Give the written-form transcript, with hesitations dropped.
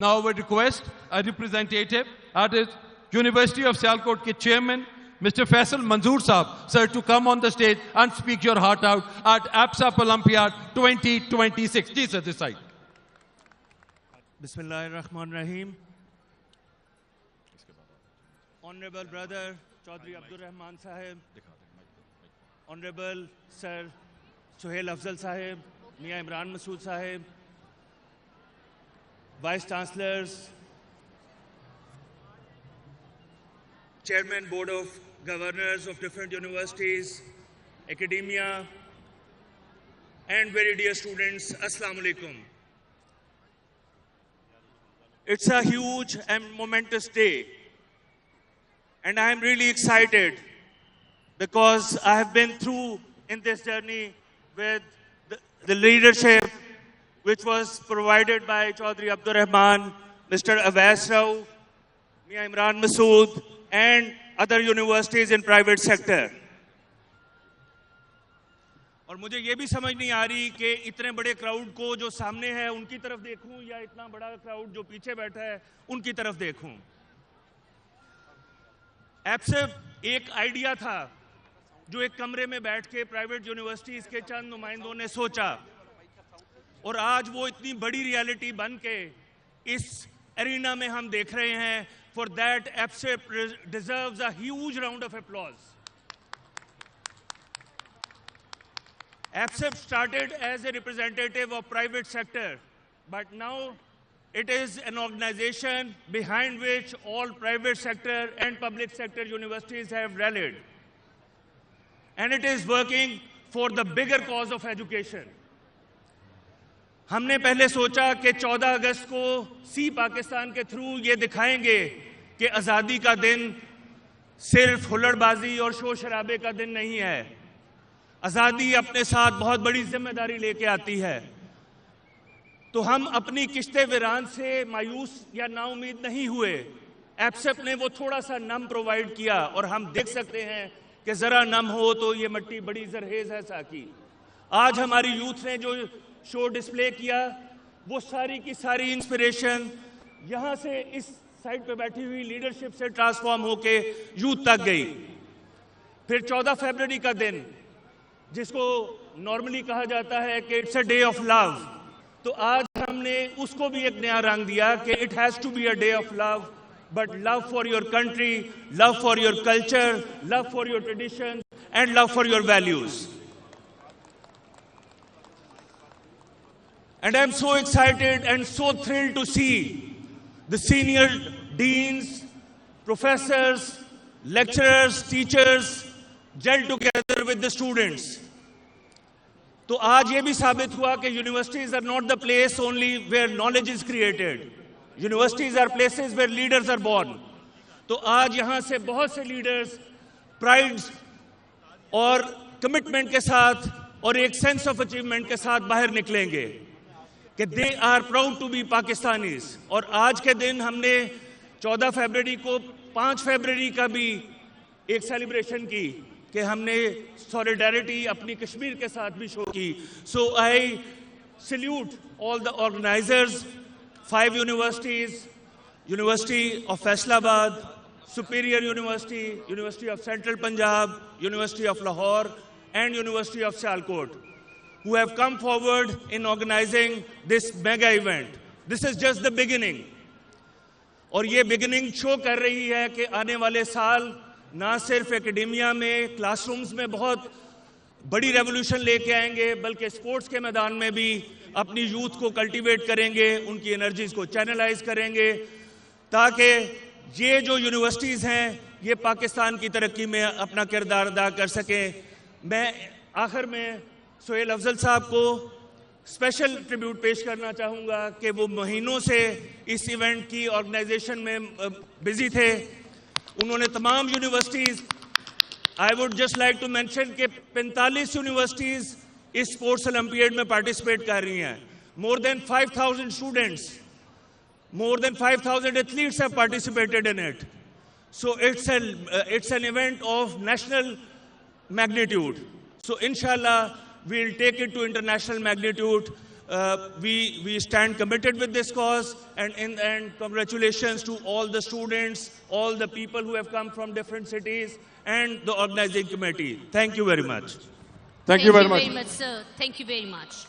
Now I would request a representative at the University of Sialkot ke chairman, Mr. Faisal Manzoor Saab, sir, to come on the stage and speak your heart out at APSAP Olympiad 2026. Ji sir, this side. Bismillahirrahmanirrahim. Honorable brother Chaudhry Abdur Rahman Sahib, Honorable Sir Suhail Afzal Sahib, Mia Imran Masood Sahib, Vice Chancellors, Chairman Board of Governors of different universities, academia, and very dear students, Assalamu alaikum. It's a huge and momentous day, and I am really excited because I have been through in this journey with the leadership which was provided by Chaudhry Abdur Rahman, Mr. Awais Rao, Mia Imran Masood, and other universities in private sector. और मुझे ये भी समझ नहीं आ रही कि इतने बड़े क्राउड को जो सामने है उनकी तरफ देखूं या इतना बड़ा क्राउड जो पीछे बैठा है उनकी तरफ देखूं। एप्सेप एक आइडिया था जो एक कमरे में बैठ के प्राइवेट यूनिवर्सिटीज के चंद नुमाइंदों ने सोचा, और आज वो इतनी बड़ी रियलिटी बन के इस एरिना में हम देख रहे हैं। For that APSEP deserves a huge round of applause. APSEP started as a representative of private sector, but now it is an organization behind which all private sector and public sector universities have rallied. And it is working for the bigger cause of education. हमने पहले सोचा कि 14 अगस्त को सी पाकिस्तान के through ये दिखाएंगे कि आज़ादी का दिन सिर्फ हुल्लड़बाजी और शोर शराबे का दिन नहीं है। आज़ादी अपने साथ बहुत बड़ी जिम्मेदारी लेके आती है। तो हम अपनी किश्ते वीरान से मायूस या नाउम्मीद नहीं हुए। एप्सेप ने वो थोड़ा सा नम प्रोवाइड किया और हम देख सकते हैं कि ज़रा नम हो तो ये मिट्टी बड़ी जरहेज है साकी। आज हमारी यूथ ने जो शो डिस्प्ले किया वो सारी की सारी इंस्पिरेशन यहाँ से इस साइड पे बैठी हुई लीडरशिप से ट्रांसफॉर्म होके यूथ तक गई। फिर 14 फरवरी का दिन जिसको नॉर्मली कहा जाता है कि it's a day of love, तो आज हमने उसको भी एक नया रंग दिया कि it has to be a day of love, but love for your country, love for your culture, love for your tradition and love for your values. And I am so excited and so thrilled to see the senior deans, professors, lecturers, teachers gel together with the students. तो आज ये भी साबित हुआ कि universities are not the place only where knowledge is created. Universities are places where leaders are born. तो आज यहाँ से बहुत से leaders pride और commitment के साथ और एक sense of achievement के साथ बाहर निकलेंगे कि they are proud to be Pakistanis. और आज के दिन हमने 14 फरवरी को 5 फरवरी का भी एक सेलिब्रेशन की कि हमने सॉलिडारिटी अपनी कश्मीर के साथ भी शो की। So I salute all the organisers, 5 universities, University of Faisalabad, Superior University, University of Central Punjab, University of Lahore and University of Sialkot, who have come forward in organizing this mega event. This is just the beginning. और ये beginning show कर रही है कि आने वाले साल ना सिर्फ एकेडेमिया में, क्लासरूम्स में बहुत बड़ी रेवोल्यूशन लेके आएंगे, बल्कि स्पोर्ट्स के मैदान में भी अपनी यूथ को कल्टीवेट करेंगे, उनकी एनर्जीज को चैनलाइज करेंगे, ताकि ये जो यूनिवर्सिटीज़ हैं ये पाकिस्तान की तरक्की में अपना किरदार अदा कर सकें। मैं आखिर में सुहेल अफजल साहब को स्पेशल ट्रिब्यूट पेश करना चाहूँगा कि वो महीनों से इस इवेंट की ऑर्गेनाइजेशन में बिजी थे। उन्होंने तमाम universities, I would just like to mention कि 45 यूनिवर्सिटीज़ इस स्पोर्ट्स ओलंपियाड में पार्टिसिपेट कर रही हैं। More than 5,000 students, more than 5,000 athletes have participated in it. So it's an event of national magnitude. So inshallah we'll take it to international magnitude. we stand committed with this cause, and congratulations to all the students, all the people who have come from different cities, and the organizing committee. Thank you very much. Thank you very much. Sir. Thank you very much.